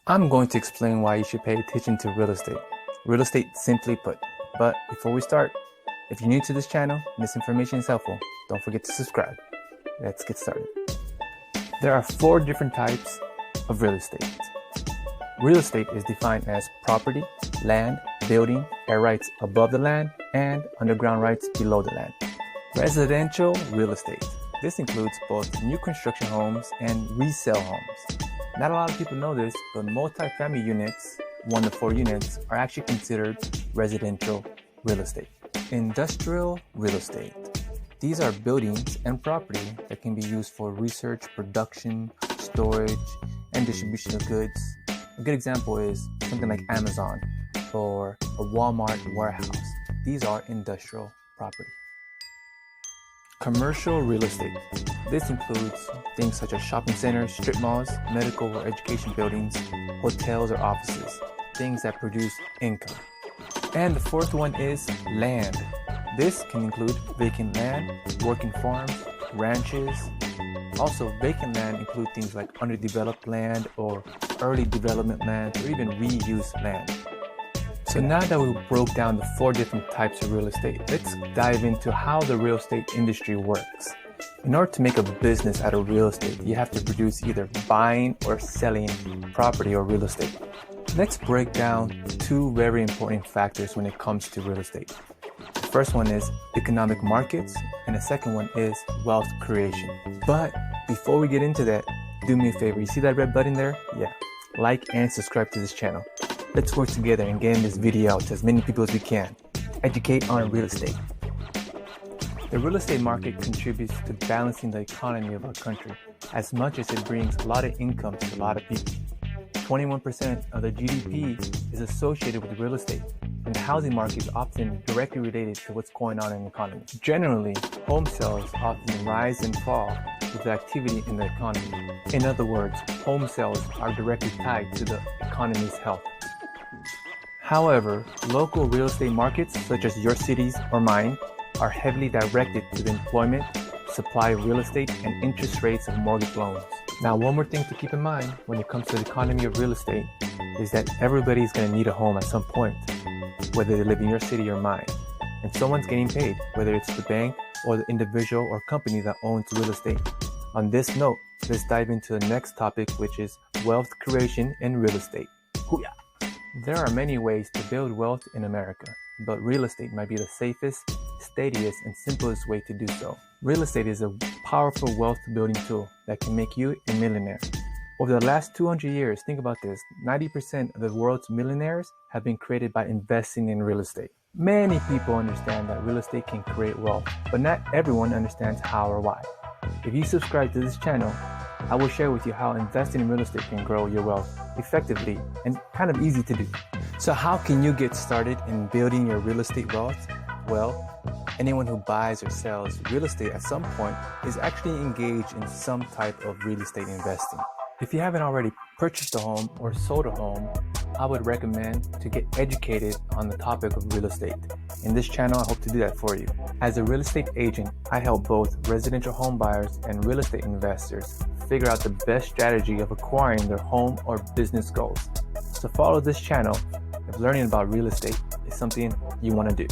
I'm going to explain why you should pay attention to real estate. Real estate simply put. But before we start, if you're new to this channel and this information is helpful, don't forget to subscribe. Let's get started. There are 4 different types of real estate. Real estate is defined as property, land, building, air rights above the land, and underground rights below the land. Residential real estate. This includes both new construction homes and resale homes. Not a lot of people know this, but multi-family units, 1 to 4 units, are actually considered residential real estate. Industrial real estate. These are buildings and property that can be used for research, production, storage, and distribution of goods. A good example is something like Amazon or a Walmart warehouse. These are industrial property. Commercial real estate. This includes things such as shopping centers, strip malls, medical or education buildings, hotels or offices, things that produce income. And the 4th one is land. This can include vacant land, working farms, ranches. Also, vacant land include things like underdeveloped land or early development land or even reused land. So now that we broke down the 4 different types of real estate, let's dive into how the real estate industry works. In order to make a business out of real estate, you have to produce either buying or selling property or real estate. Let's break down 2 very important factors when it comes to real estate. The first one is economic markets, and the second one is wealth creation. But before we get into that, do me a favor. You see that red button there? Yeah. Like and subscribe to this channel. Let's work together and get this video out to as many people as we can. Educate on real estate. The real estate market contributes to balancing the economy of our country as much as it brings a lot of income to a lot of people. 21% of the GDP is associated with real estate, and the housing market is often directly related to what's going on in the economy. Generally, home sales often rise and fall with the activity in the economy. In other words, home sales are directly tied to the economy's health. However, local real estate markets, such as your cities or mine, are heavily directed to the employment, supply of real estate, and interest rates of mortgage loans. Now, one more thing to keep in mind when it comes to the economy of real estate is that everybody's going to need a home at some point, whether they live in your city or mine. And someone's getting paid, whether it's the bank or the individual or company that owns real estate. On this note, let's dive into the next topic, which is wealth creation in real estate. Hoo-yah! There are many ways to build wealth in America, but real estate might be the safest, steadiest, and simplest way to do so. Real estate is a powerful wealth building tool that can make you a millionaire. Over the last 200 years, think about this, 90% of the world's millionaires have been created by investing in real estate. Many people understand that real estate can create wealth, but not everyone understands how or why. If you subscribe to this channel, I will share with you how investing in real estate can grow your wealth effectively and kind of easy to do. So how can you get started in building your real estate wealth? Well, anyone who buys or sells real estate at some point is actually engaged in some type of real estate investing. If you haven't already purchased a home or sold a home, I would recommend to get educated on the topic of real estate. In this channel, I hope to do that for you. As a real estate agent, I help both residential home buyers and real estate investors figure out the best strategy of acquiring their home or business goals. So follow this channel if learning about real estate is something you want to do.